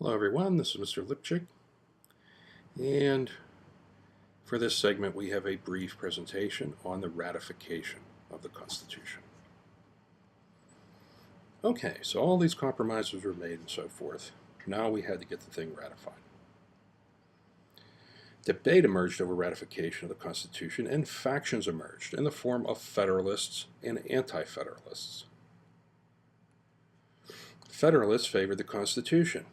Hello everyone, this is Mr. Lipchick, and for this segment we have a brief presentation on the ratification of the Constitution. Okay, so all these compromises were made and so forth. Now we had to get the thing ratified. Debate emerged over ratification of the Constitution, and factions emerged in the form of Federalists and Anti-Federalists. Federalists favored the Constitution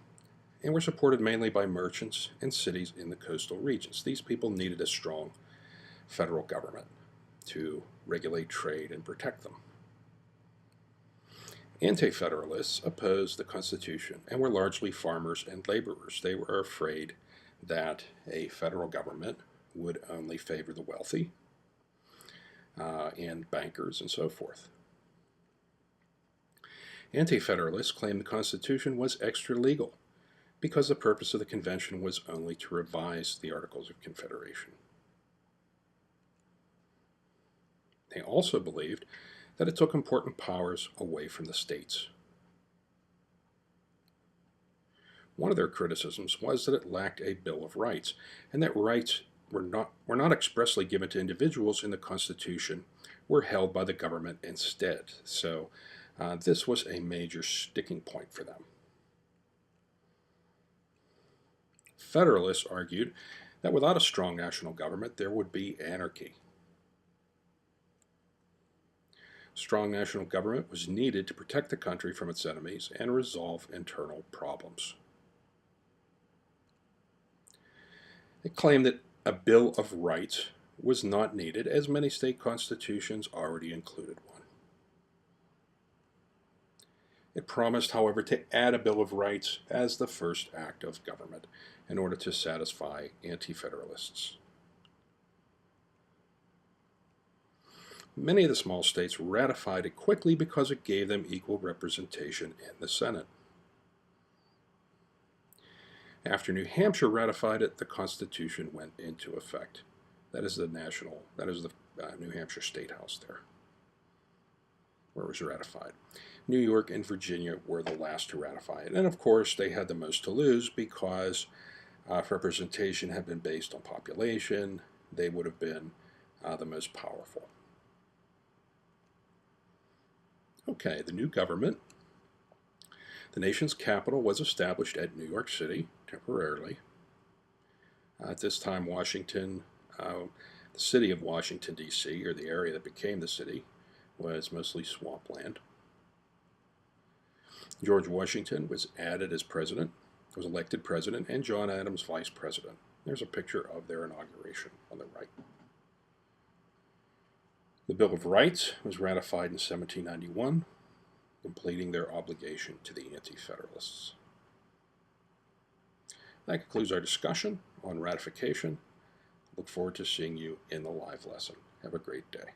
and were supported mainly by merchants and cities in the coastal regions. These people needed a strong federal government to regulate trade and protect them. Anti-Federalists opposed the Constitution and were largely farmers and laborers. They were afraid that a federal government would only favor the wealthy and bankers and so forth. Anti-Federalists claimed the Constitution was extra-legal because the purpose of the convention was only to revise the Articles of Confederation. They also believed that it took important powers away from the states. One of their criticisms was that it lacked a Bill of Rights, and that rights were not expressly given to individuals in the Constitution, were held by the government instead. So this was a major sticking point for them. Federalists argued that without a strong national government, there would be anarchy. Strong national government was needed to protect the country from its enemies and resolve internal problems. They claimed that a Bill of Rights was not needed, as many state constitutions already included one. It promised, however, to add a Bill of Rights as the first act of government in order to satisfy anti-federalists. Many of the small states ratified it quickly because it gave them equal representation in the Senate. After New Hampshire ratified it, the Constitution went into effect. That is the New Hampshire State House there, where it was ratified. New York and Virginia were the last to ratify it. And of course, they had the most to lose because if representation had been based on population, they would have been the most powerful. Okay, the new government. The nation's capital was established at New York City temporarily. At this time, Washington, the city of Washington, D.C., or the area that became the city, was mostly swampland. George Washington was added as president, was elected president, and John Adams vice president. There's a picture of their inauguration on the right. The Bill of Rights was ratified in 1791, completing their obligation to the Anti-Federalists. That concludes our discussion on ratification. Look forward to seeing you in the live lesson. Have a great day.